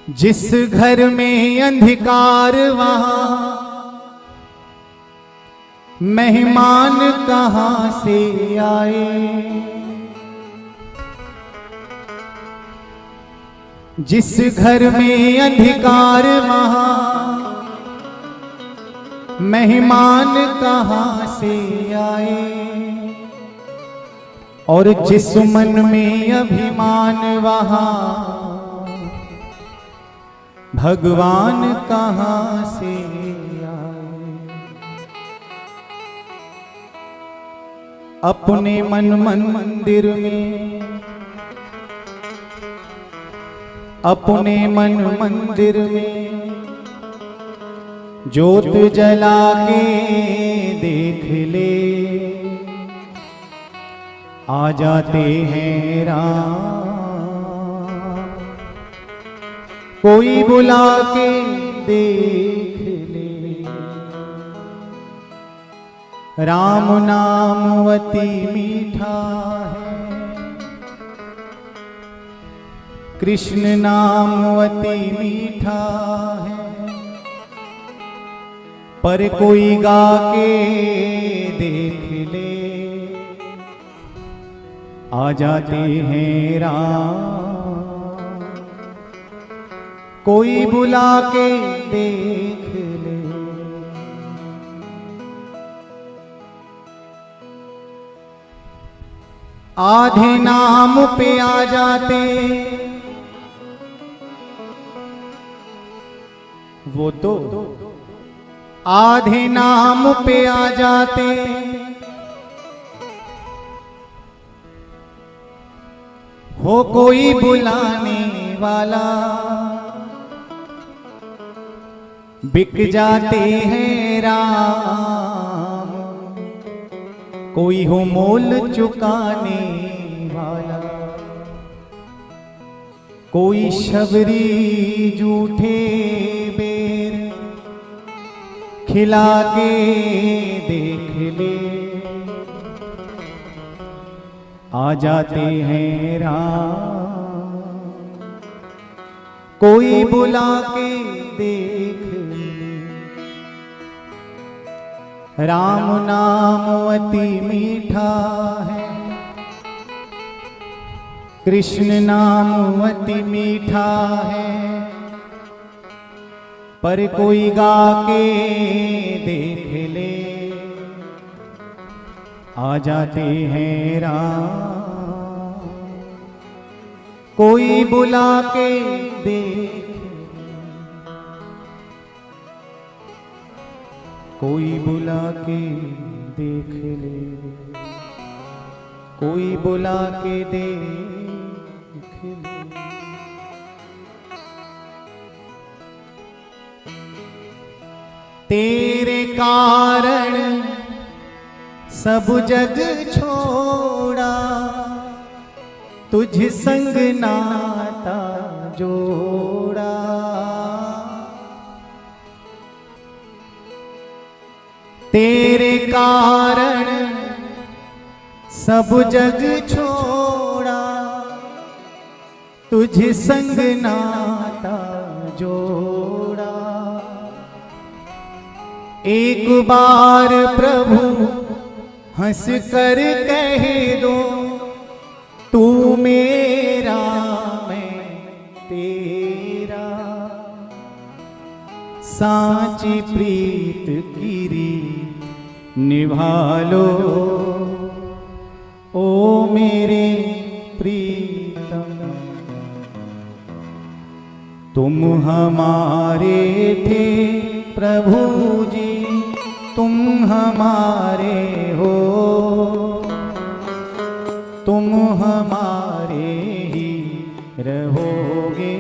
जिस घर में अंधकार वहां मेहमान कहां से आए। जिस घर में अंधकार वहां मेहमान कहां से आए। और जिस मन में अभिमान वहां भगवान कहां से आए। अपने मन मंदिर में, अपने मन मंदिर में ज्योत जला के देख ले। आ जाते हैं राम, कोई बुला के देख ले। राम नाम अति मीठा है, कृष्ण नाम अति मीठा है। पर कोई गा के देख ले। आ जाते हैं राम, कोई बुला के देख ले। आधे नाम पे आ जाते वो तो, आधे नाम पे आ जाते। हो कोई बुलाने वाला, बिक जाते हैं राम। कोई हो मोल चुकाने वाला, कोई शबरी जूठे बेर खिला के देख ले। आ जाते हैं राम, कोई बुला के देख ले। राम नाम अति मीठा है, कृष्ण नाम अति मीठा है। पर कोई गा के देख ले। आ जाते हैं राम, कोई बुला के देख ले। कोई बुला के देख ले, कोई बुला के देख ले। तेरे कारण सब जग छोड़ा, तुझ संग नाता जोड़ा। तेरे कारण सब जग छोड़ा, तुझ संग नाता जोड़ा। एक बार प्रभु हंस कर कह दो, तू मेरा मैं तेरा। सांची प्रीत की रीत निभा लो, ओ मेरे प्रीतम। तुम हमारे थे प्रभु जी, तुम हमारे हो। तुम हमारे ही रहोगे,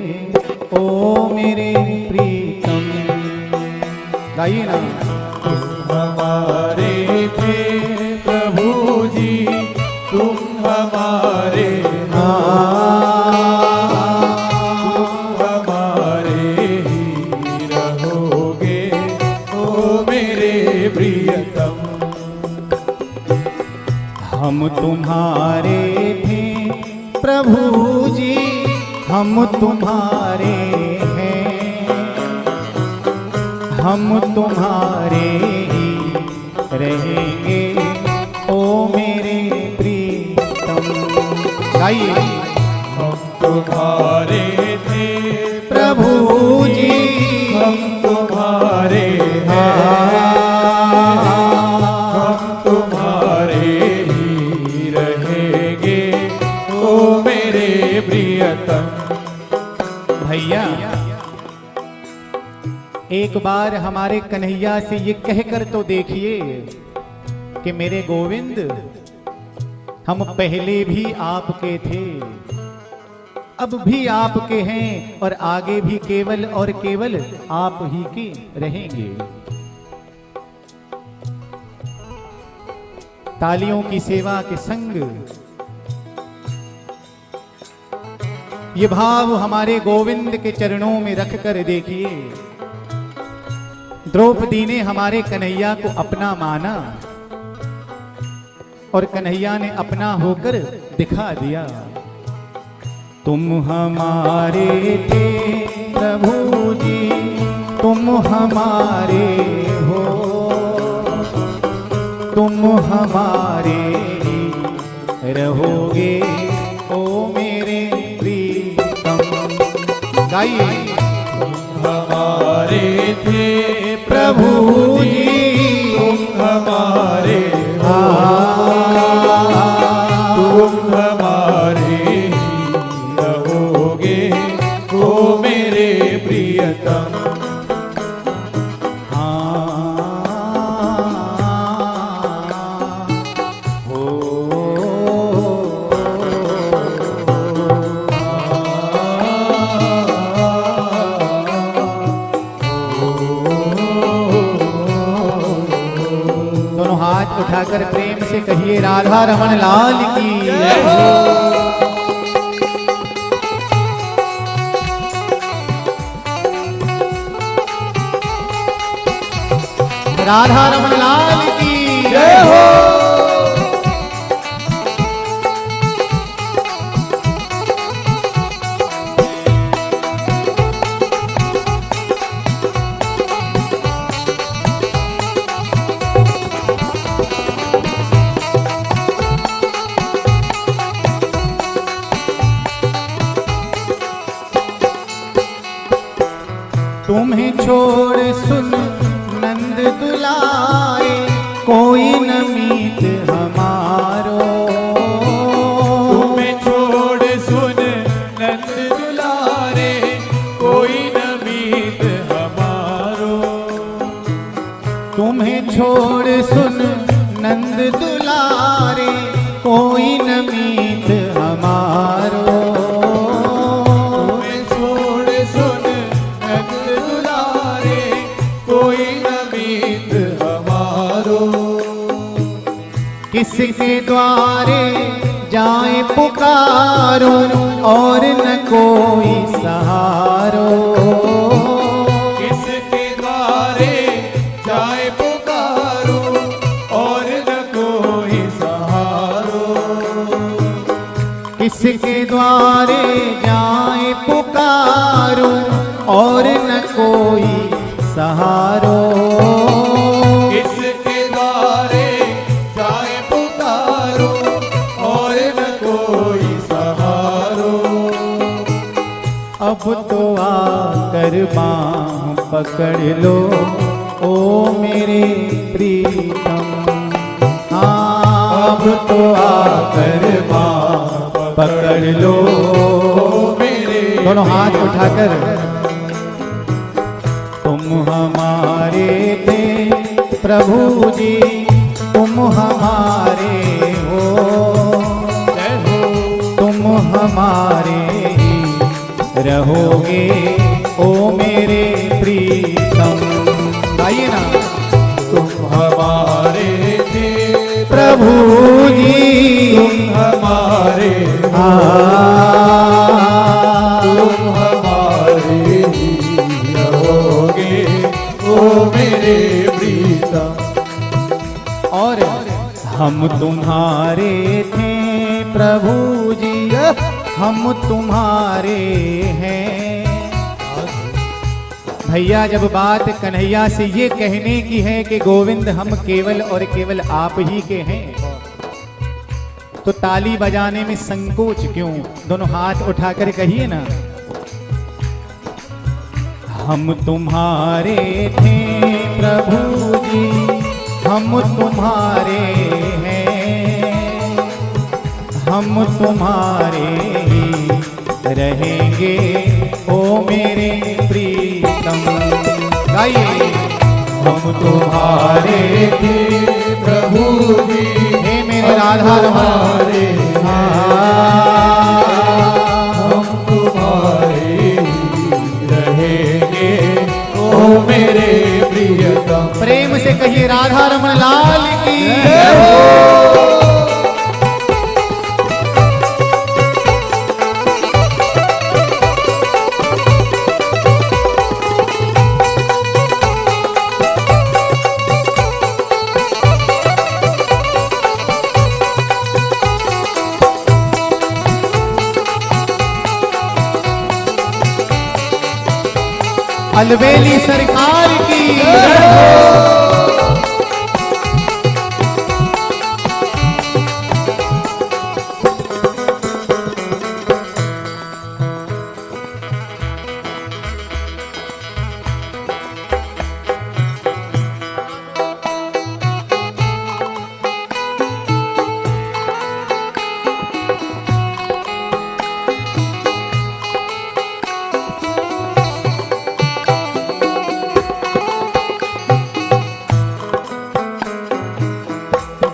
ओ मेरे प्रीतम। गाइए ना। तुम हमारे थे प्रभु जी, तुम हमारे हो। तुम हमारे ही रहोगे, ओ मेरे प्रियतम। हम तुम्हारे थे प्रभु जी, हम तुम्हारे हैं, हम तुम्हारे ही रहेंगे ओ मेरे प्रीतम। गाइए। हम तुम्हारे थे प्रभु जी, हम तुम्हारे हैं, हम तुम्हारे ही रहेंगे ओ मेरे प्रियतम। भैया एक बार हमारे कन्हैया से ये कहकर तो देखिए कि मेरे गोविंद, हम पहले भी आपके थे, अब भी आपके हैं और आगे भी केवल और केवल आप ही के रहेंगे। तालियों की सेवा के संग ये भाव हमारे गोविंद के चरणों में रख कर देखिए। द्रौपदी ने हमारे कन्हैया को अपना माना और कन्हैया ने अपना होकर दिखा दिया। तुम हमारे थे प्रभु जी, तुम हमारे हो, तुम हमारे ही रहोगे ओ मेरे प्रीतम। गाइए। हमारे थे प्रभु जी, तुम हमारे हो, तुम हमारे ही रहोगे ओ मेरे प्रियतम। दोनों हाथ उठाकर प्रेम से कहिए राधा रमन लाल की जय हो। राधा रमन लाल की जय हो। तुम्हें छोड़ सुन नंद दुलारे, कोई न मीत हमारो। तुम्हें छोड़ सुन नंद दुलारे, कोई न मीत हमारो। तुम्हें छोड़ सुन नंद दुलारे, कोई न मीत हमारो। किसके द्वारे जाए पुकारो और न कोई सहारो। किसके द्वारे जाए पुकारो और न कोई सहारो। किसके द्वारे जाए पुकारो और न कोई सहारो। अब तो आकर बाँह पकड़ लो ओ मेरे प्रीतम। हाँ, अब तो आकर बाँह पकड़ लो मेरे। दोनों हाथ उठाकर। तुम हमारे थे प्रभु जी, तुम हमारे हो, तुम हमारे रहोगे ओ मेरे प्रीतम। आइए ना। तुम हमारे थे प्रभु जी, तुम हमारे तुम हमारे ही रहोगे ओ मेरे प्रीतम। और हम तुम्हारे थे प्रभु जी, हम तुम्हारे हैं। भैया जब बात कन्हैया से ये कहने की है कि गोविंद हम केवल और केवल आप ही के हैं, तो ताली बजाने में संकोच क्यों? दोनों हाथ उठाकर कहिए ना, हम तुम्हारे थे प्रभु जी, हम तुम्हारे हैं, हम तुम्हारे ही रहेंगे ओ मेरे प्रीतम। गाइए, हम तुम्हारे थे प्रभु जी, हे मेरे राधा हमारे हम तुम्हारे ही रहेंगे ओ मेरे प्रियतम। प्रेम से कहिए राधा रमण लाल की। अलवेली सरकार की।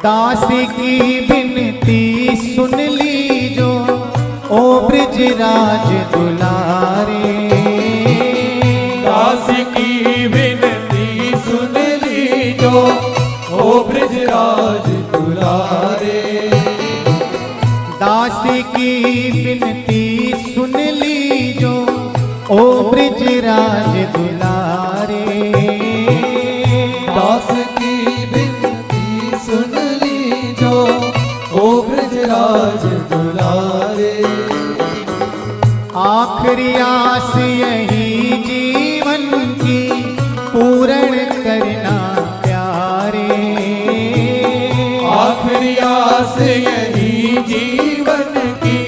दास की बिनती सुन लीजो ओ ब्रजराज दुलारे। दास की विनती सुन लीजो ओ ब्रजराज दुलारे। दास की बिनती सुन लीजो ओ ब्रजराज दुलारे। दास की बिनती सुन लीजो ओ ब्रजराज दुलारे। आखिरी आस यही जीवन की पूर्ण करना प्यारे। आखिरी आस यही जीवन की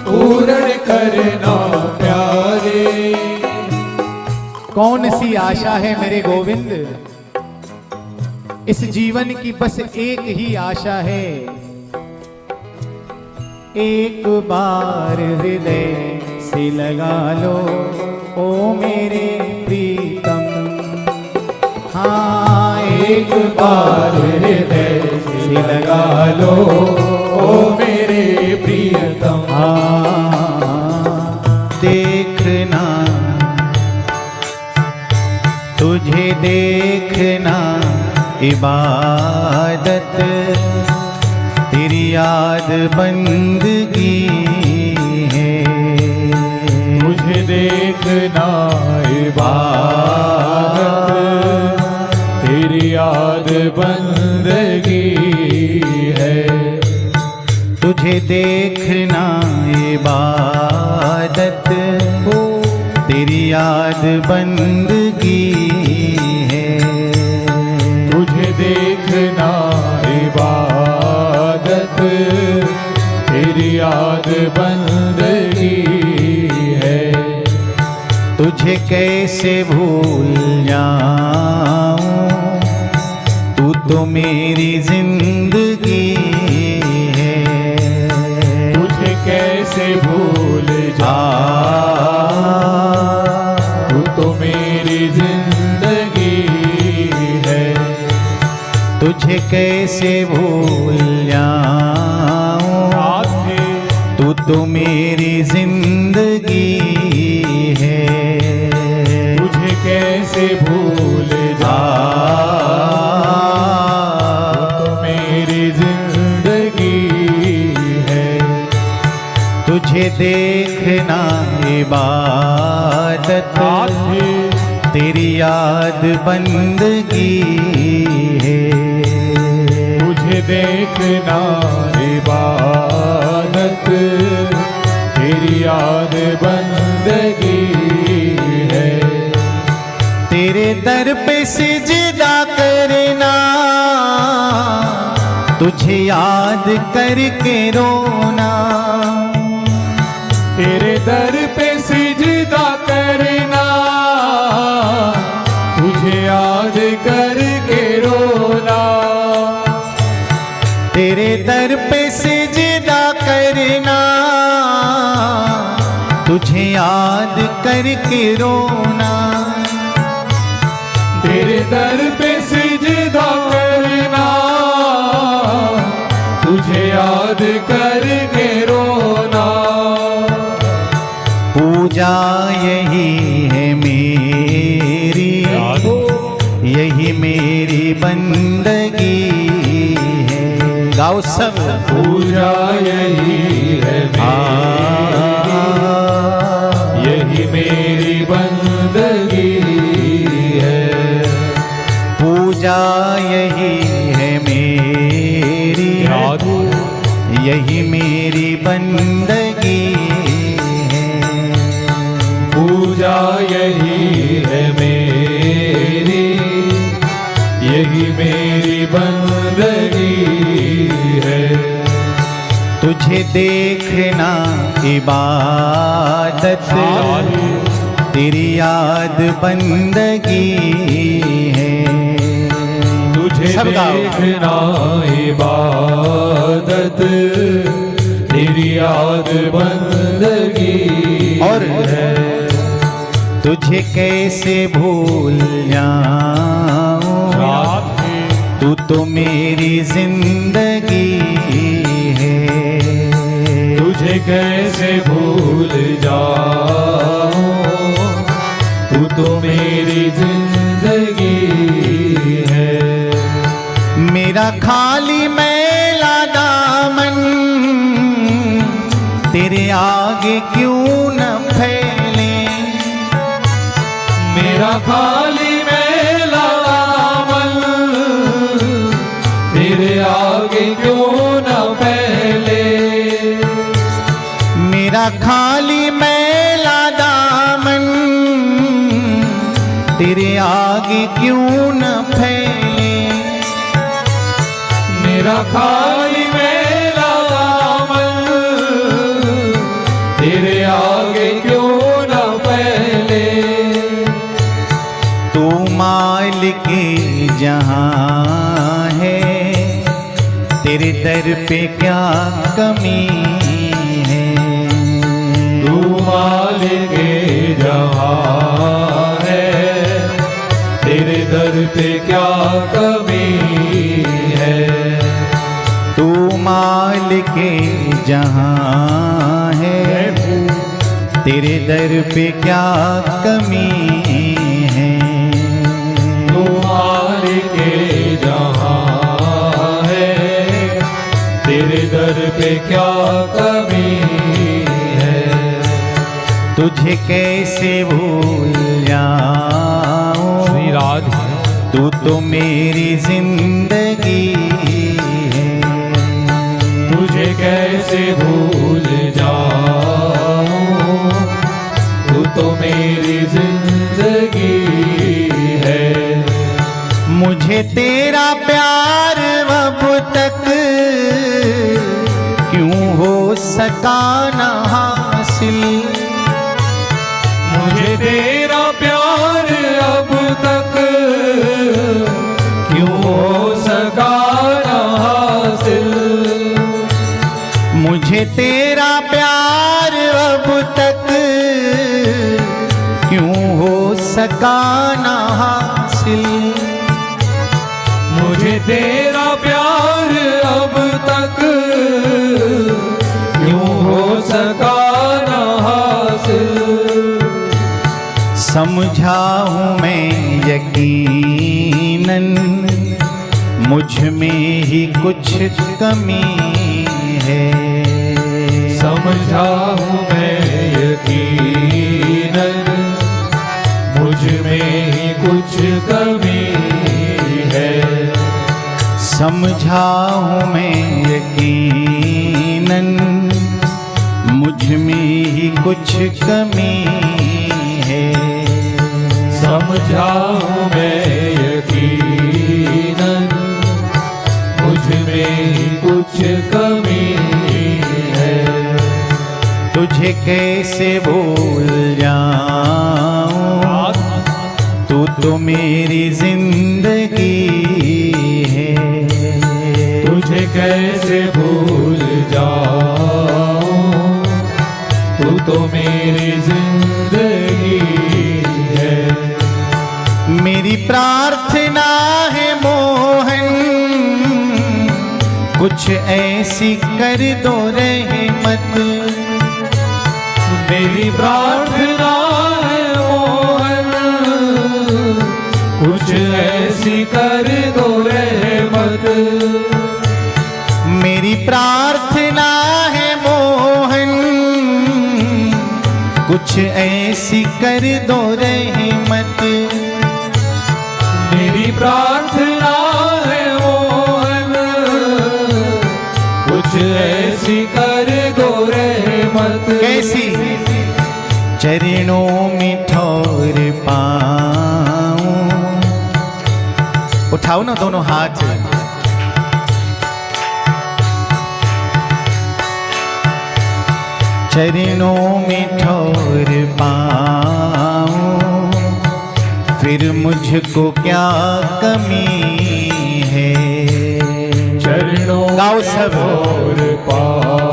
पूर्ण करना प्यारे। कौन सी आशा है मेरे गोविंद? इस जीवन की बस एक ही आशा है, एक बार हृदय से लगा लो ओ मेरे प्रीतम। हाँ, एक बार हृदय से लगा लो ओ मेरे प्रियतम। हाँ, देखना तुझे देखना इबादत, तेरी याद बंदगी है। मुझे देखना इबादत, तेरी याद बंदगी है। तुझे देखना इबादत, तेरी याद बंदगी है। तुझे देखना इबादत, तेरी याद बंदगी है। तुझे कैसे भूल जाऊं, तू तो मेरी जिंदगी है। तुझे कैसे भूल जाऊं, तू तो मेरी जिंदगी है। तुझे कैसे भूल जाऊं, तू तो मेरी जिंदगी है। तुझे कैसे भूल जाऊं, तू तो मेरी जिंदगी है। तुझे देखना इबादत, तेरी याद बंदगी है। तुझे देखना इबादत, तेरी याद बंदगी है। तेरे दर पे सिजदा करना, तुझे याद करके रोना। तेरे दर पे सिजदा करना, तुझे याद करके रोना। तेरे दर पे सिजदा करना, तुझे याद करके रोना। तेरे दर पे सिजदा करना, तुझे याद करके रोना। पूजा यही है मेरी, यही मेरी बंदगी है। गाओ सब। पूजा यही है मेरी, यही मेरी बंदगी है। पूजा यही है मेरी, यही मेरी बंदगी है। पूजा यही है मेरी, यही मेरी बंदगी है। तुझे देखना इबादत, तेरी याद बंदगी है। तुझे देखना इबादत, तेरी याद बंदगी और है। तुझे कैसे भूल जाऊं, तू तो मेरी जिंदगी है। तुझे कैसे भूल जाऊं, तू तो मेरी जिंदगी है। मेरा खाली मैला दामन, तेरे आगे क्यों न फैले। मेरा खाली मैला दामन, तेरे आगे क्यों न फैले। मेरा खाली मैला दामन, तेरे आगे क्यों न फैले। मेरा खाली मैला दामन, तेरे आगे क्यों न फैले। तू मालिक जहां है, तेरे दर पे क्या कमी है। तू मालिक जहां है, तेरे दर पे क्या कमी है। तू मालिक जहां है, तेरे दर पे क्या कमी है। तू मालिक जहां है, तेरे दर पे क्या कमी है। तुझे कैसे भूल जाऊं, श्री राधे तू तो मेरी जिंदगी है। तुझे कैसे भूल जाऊं, तू तो मेरी जिंदगी है। मुझे तेरा प्यार अब तक क्यों हो सका न हासिल। मुझे तेरा प्यार अब तक क्यों हो सका न हासिल। मुझे तेरा प्यार अब तक क्यों हो सका न हासिल। मुझे तेरा प्यार अब तक क्यों हो सका न हासिल। समझा हूँ मैं यकीनन, मुझ में ही कुछ कमी है। समझा हूँ मैं यकीनन, मुझ में ही कुछ कमी है। समझा हूँ मैं यकीनन, मुझ में ही कुछ कमी है। समझाऊं मैं यकीनन मुझ में कुछ कमी है। तुझे कैसे भूल जाऊं, तू तो मेरी जिंदगी है। तुझे कैसे भूल जाऊं, तू तो मेरी जिंदगी है। मेरी प्रार्थना है मोहन, कुछ ऐसी कर दो रहमत। मेरी प्रार्थना है मोहन, कुछ ऐसी कर दो रहमत। मेरी प्रार्थना है मोहन, कुछ ऐसी कर दो रहमत। मेरी प्रार्थना है मोहन, कुछ ऐसी कर दो रहमत। कैसी? चरणों में ठौर पाऊं। उठाओ ना दोनों हाथ। चरणों में ठौर पाऊं, फिर मुझको क्या कमी है। चरणों गाओ सब। और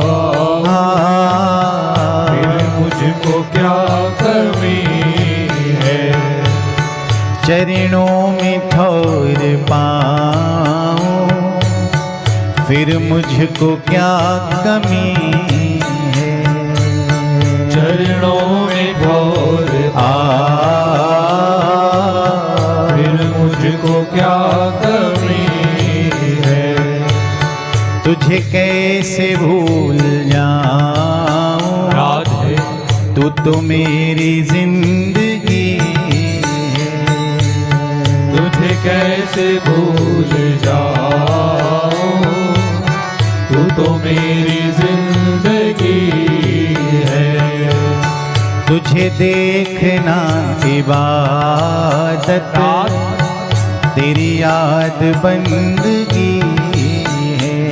फिर मुझको क्या कमी है। चरणों में ठौर पाऊं, फिर मुझको क्या कमी है। चरणों में ठौर फिर मुझको क्या कमी है। तुझे कैसे भूल जाऊं, राधे तू तो मेरी जिंदगी है। तुझे कैसे भूल जाऊं, तू तो मेरी जिंदगी है। तुझे देखना इबादत, तेरी याद बंदगी है।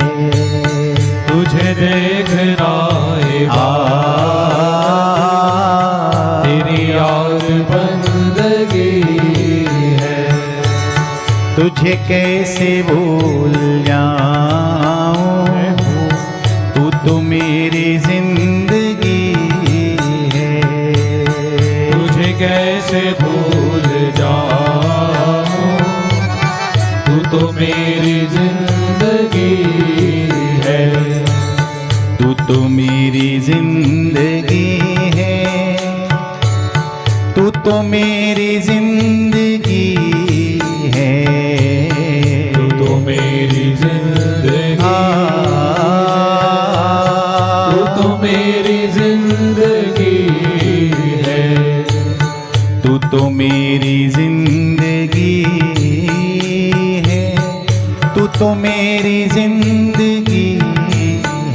तुझे देखना तेरी याद बंदगी है। तुझे कैसे भूल जाऊं, तू तो मेरी जिंदगी है। तुझे कैसे भूल जाऊं, तू तो मेरी जिंदगी है। तू तो मेरी जिंदगी है। तू तो मेरी जिंदगी है। तू तो मेरी जिंदगी, तू तो मेरी जिंदगी है। तू तो मेरी जिंदगी है। तू तो मेरी जिंदगी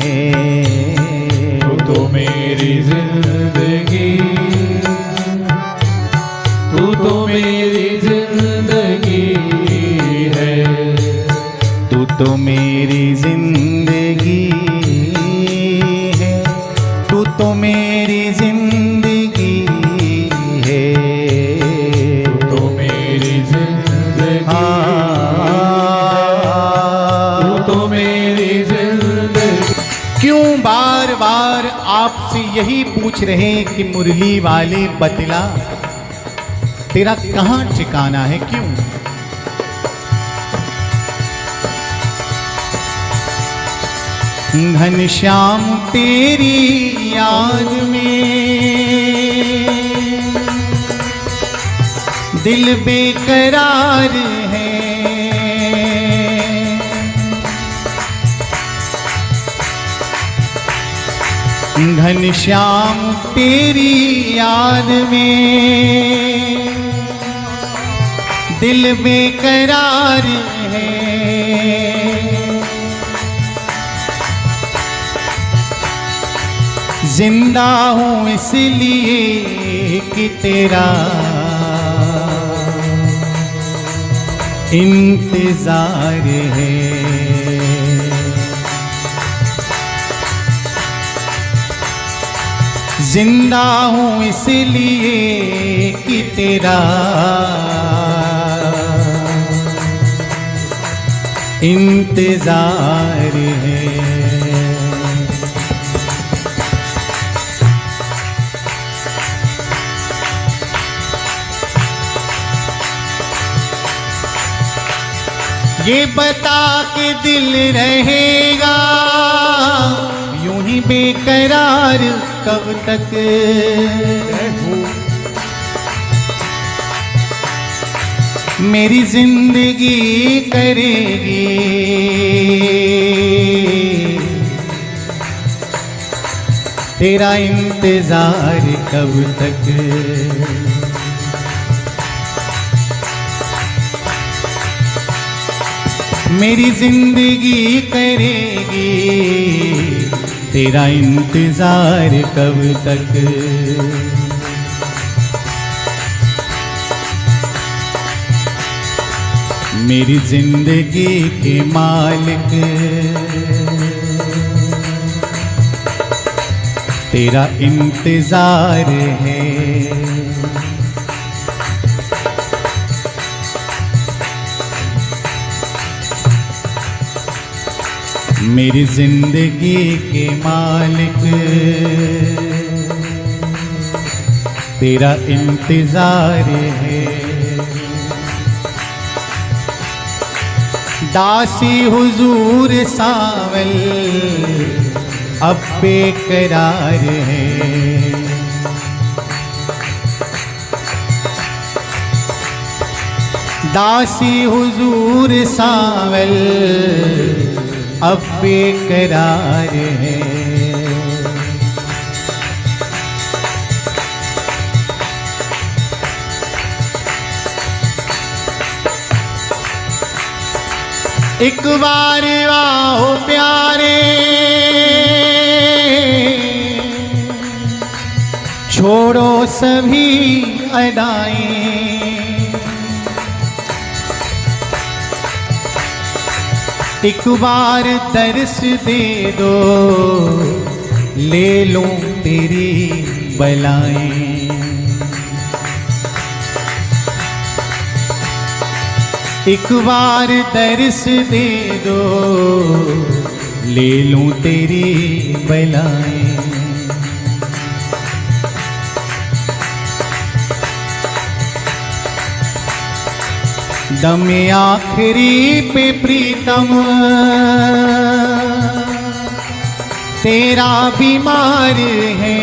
है। तू तो मेरी जिंदगी, तू तो मेरी जिंदगी है। तू तो मेरी जिंदगी है। तू तो मेरी जिंदगी है। तू तो मेरी जिंदगी, तू तो मेरी जिंदगी। क्यों बार बार आपसे यही पूछ रहे कि मुरली वाले बतला, तेरा कहाँ ठिकाना है? क्यों? घनश्याम तेरी याद में दिल बेकरार है। घनश्याम तेरी याद में दिल बेकरार है। जिंदा हूँ इसलिए कि तेरा इंतजार है। जिंदा हूँ इसलिए कि तेरा इंतजार है। ये बता के दिल रहेगा यूं ही बेकरार कब तक। मेरी जिंदगी करेगी तेरा इंतजार कब तक। मेरी जिंदगी करेगी तेरा इंतजार कब तक। मेरी जिंदगी के मालिक तेरा इंतजार है। मेरी जिंदगी के मालिक तेरा इंतजार है। दासी हुजूर सावल अब बेकरार है। दासी हुजूर सावल अब बेकरार है। एक बार आओ प्यारे छोड़ो सभी अदाएं। एक बार दर्श दे दो ले लूं तेरी बलाएं। एक बार दर्श दे दो ले लूं तेरी बलाएं। दम आखिरी पे प्रीतम तेरा बीमार है।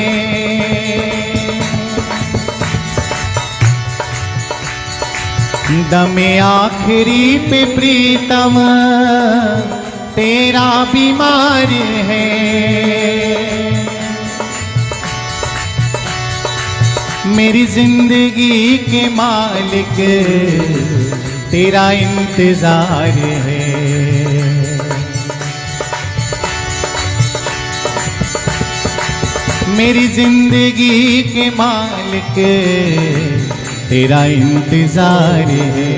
दम आखिरी पे प्रीतम तेरा बीमार है। मेरी जिंदगी के मालिक तेरा इंतजार है। मेरी जिंदगी के मालिक तेरा इंतजार है।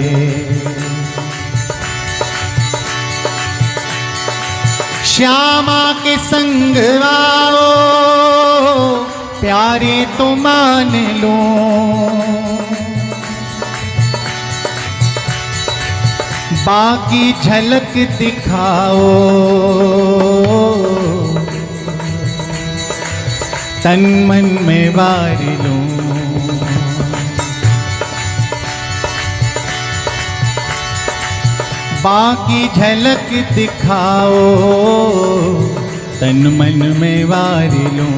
श्यामा के संग आओ प्यारे तो मान लो। बाकी झलक दिखाओ तन मन में वार लो। बाकी झलक दिखाओ तन मन में वार लो।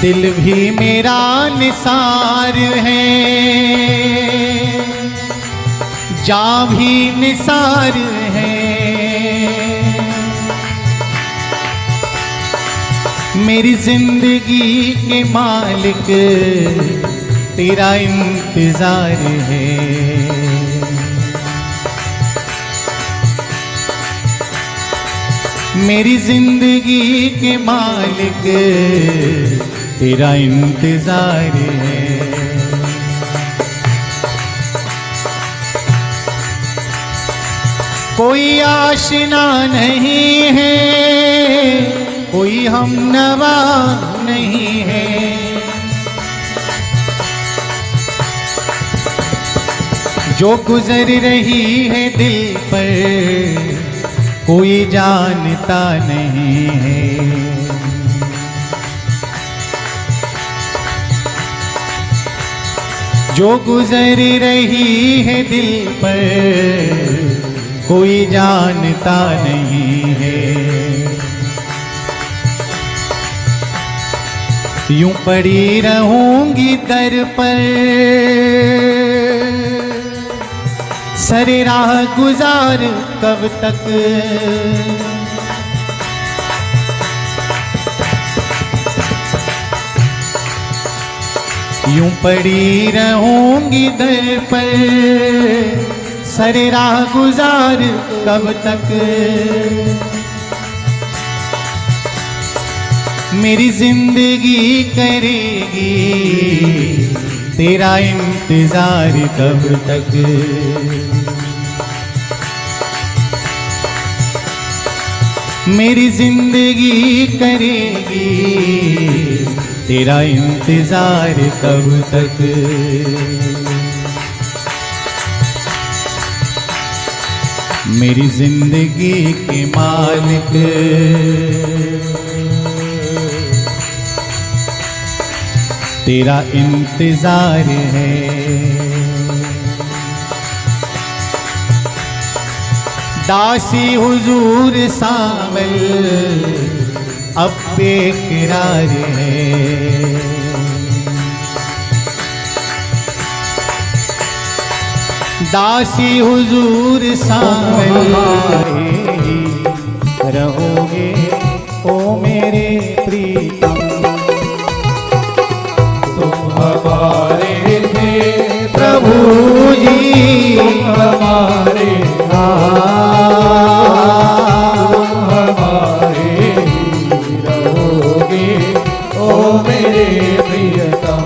दिल भी मेरा निसार है जा भी निसार है। मेरी जिंदगी के मालिक तेरा इंतजार है। मेरी जिंदगी के मालिक तेरा इंतजार है। कोई आशिना नहीं है, कोई हमनवा नहीं है। जो गुजर रही है दिल पर कोई जानता नहीं है। जो गुजर रही है दिल पर कोई जानता नहीं है। यूं पड़ी रहूंगी दर पर सरे राह गुजार कब तक। यूं पड़ी रहूंगी दर पर सरे राह गुजार कब तक। मेरी जिंदगी करेगी तेरा इंतजार कब तक। मेरी जिंदगी करेगी तेरा इंतजार कब तक। मेरी जिंदगी के मालिक तेरा इंतजार है। दासी हुजूर सावल अब बेकरार है। दासी हुजूर सावल रहोगे ओ मेरे प्रीतम। तुम हमारे थे प्रभु जी हमारे, हमारे रहोगे ओ मेरे प्रियतम।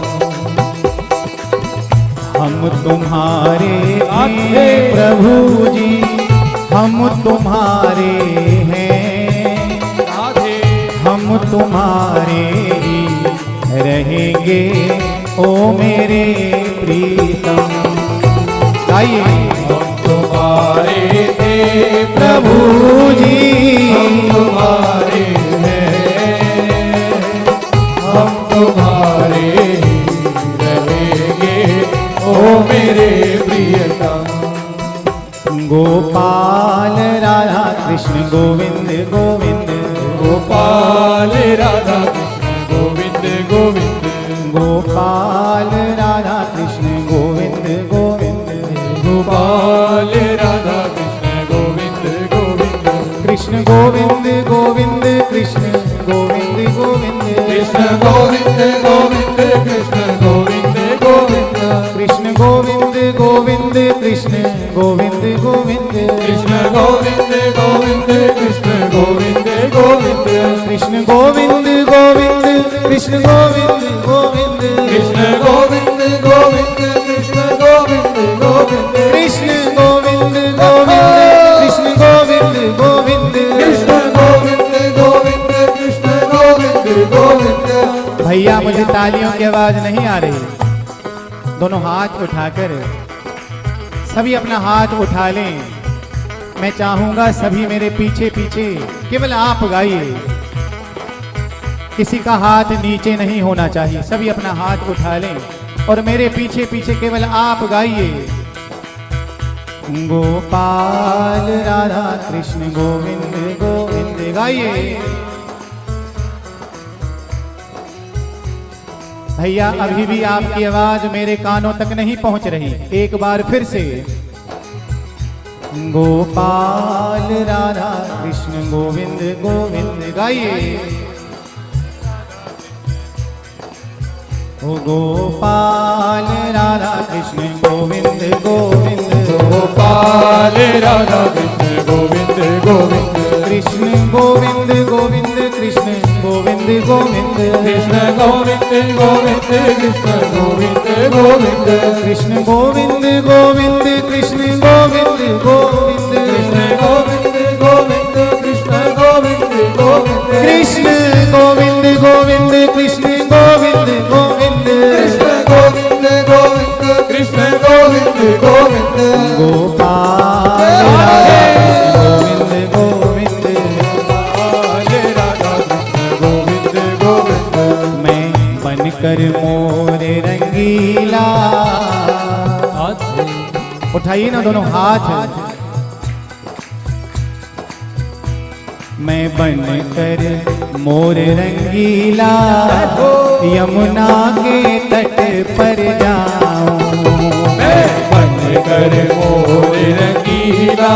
हम तुम्हारे हैं प्रभु जी, हम तुम्हारे हैं। हम तुम्हारे ही रहेंगे ओ मेरे प्रीतम। गाइए। हम तुम्हारे थे प्रभु जी, हम तुम्हारे हैं, हम तुम्हारे ही रहेंगे ओ मेरे प्रियतम। गोपाल राधा कृष्ण गोविंद गोविंद। गोपाल राधा कृष्ण गोविंद गोविंद। गोपाल राधा कृष्ण गोविंद गोविंद। गोपाल राधा कृष्ण गोविंद गोविंद। कृष्ण गोविंद गोविंद कृष्ण गोविंद गोविंद। कृष्ण गोविंद गोविंद कृष्ण गोविंद गोविंद। कृष्ण गोविंद गोविंद कृष्ण गोविंद गोविंद। कृष्ण गोविंद गोविंद कृष्ण गोविंद गोविंद। कृष्ण गोविंद गोविंद कृष्ण गोविंद गोविंद। कृष्ण गोविंद गोविंद कृष्ण गोविंद गोविंद। कृष्ण गोविंद गोविंद कृष्ण गोविंद गोविंद। कृष्ण गोविंद गोविंद कृष्ण गोविंद गोविंद। भैया मुझे तालियों की आवाज नहीं आ रही। दोनों हाथ उठाकर सभी अपना हाथ उठा लें। मैं चाहूंगा सभी मेरे पीछे पीछे केवल आप गाइए। किसी का हाथ नीचे नहीं होना चाहिए। सभी अपना हाथ उठा लें और मेरे पीछे पीछे केवल आप गाइए। गोपाल राधा कृष्ण गोविंद गोविंद। गाइए भैया, अभी भी आपकी आवाज मेरे कानों तक नहीं पहुंच रही। एक बार फिर से। गोपाल राधा कृष्ण गोविंद गोविंद। गाइए। ओ गोपाल राधा कृष्ण गोविंद गोविंद। गोपाल राधा कृष्ण गोविंद गोविंद। कृष्ण गोविंद गोविंद कृष्ण गोविंद गोविंद कृष्ण गोविंद गोविंद कृष्ण गोविंद गोविंद कृष्ण गोविंद गोविंद कृष्ण गोविंद गोविंद कृष्ण गोविंद गोविंद कृष्ण गोविंद गोविंद कृष्ण गोविंद गोविंद कृष्ण गोविंद गोविंद कृष्ण गोविंद गोविंद कृष्ण गोविंद गोविंद गोपाल राधा गोविंद गोविंद गोपाल राधा कृष्ण गोविंद गोविंद मैं बनकर मोर रंगीला। उठाइए ना दोनों हाथ। मैं बनकर मोर रंगीला यमुना के तट पर जाऊं। मैं बनकर मोर रंगीला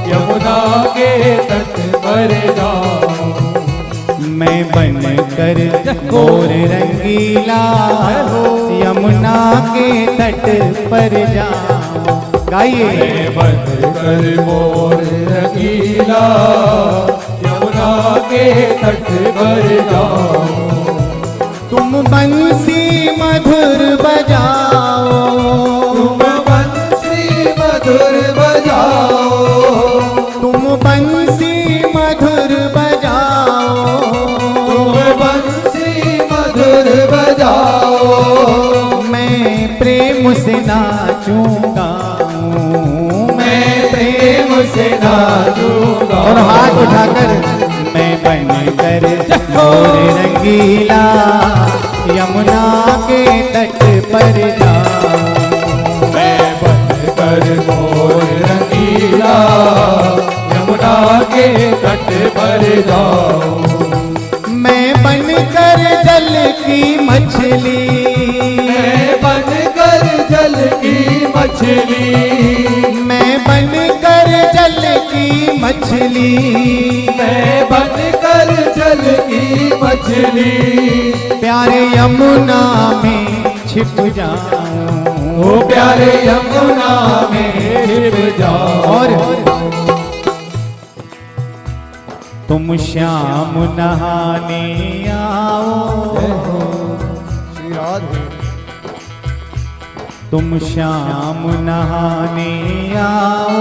यमुना के तट पर जाऊं। मैं बनकर मोर रंगीला यमुना के तट पर जाऊं। गाइए। मैं बनकर मोर रंगीला यमुना के तट पर जाऊं। तुम बंसी मधुर बजाओ, तुम बंसी मधुर बजाओ, तुम बंसी मधुर बजाओ, तुम बंसी मधुर बजाओ। मैं प्रेम से नाचूंगा, मैं प्रेम से नाचूंगा। और हाथ उठाकर मैं बनकर मोर रंगीला यमुना के तट पर जाऊं। मैं बनकर मोर रंगीला यमुना के तट पर जाऊं। मैं बनकर जल की मछली, मैं बनकर जल की मछली, मैं बनकर जल की मछली, मैं बनकर जल की मछली। प्यारे यमुना में छिप जाऊं। ओ प्यारे यमुना में छिप जाओ। और तुम श्याम नहाने आओ, तुम श्याम नहाने आओ,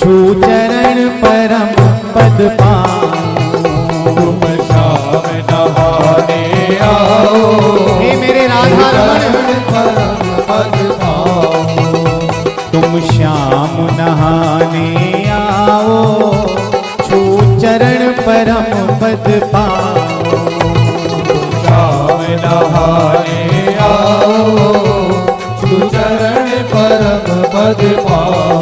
छू चरण परम पद पाओ। तुम शाम नहाने आओ, हे मेरे राधा रमण, परम पद पाओ। तुम श्याम नहाने आओ, छू चरण परम पद पाओ। शाम नहाने आओ, छू चरण परम पद पाओ।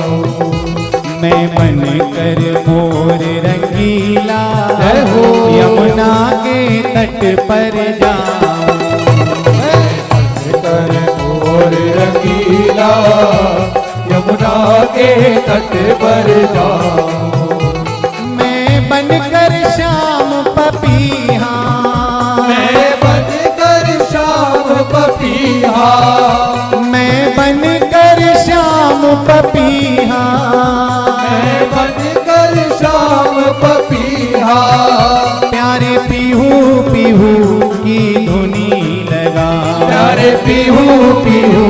मैं बनकर मोर रंगीला जय हो। यमुना के तट पर जाऊं। कर मोर रंगीला यमुना के तट पर जाऊं। मैं बनकर श्याम पपीहा, मैं बनकर श्याम पपीहा, मैं बनकर श्याम पपीहा, मैं बनकर श्याम पपीहा। प्यारे पीहू पीहू की धुनी लगा, प्यारे पीहू पीहू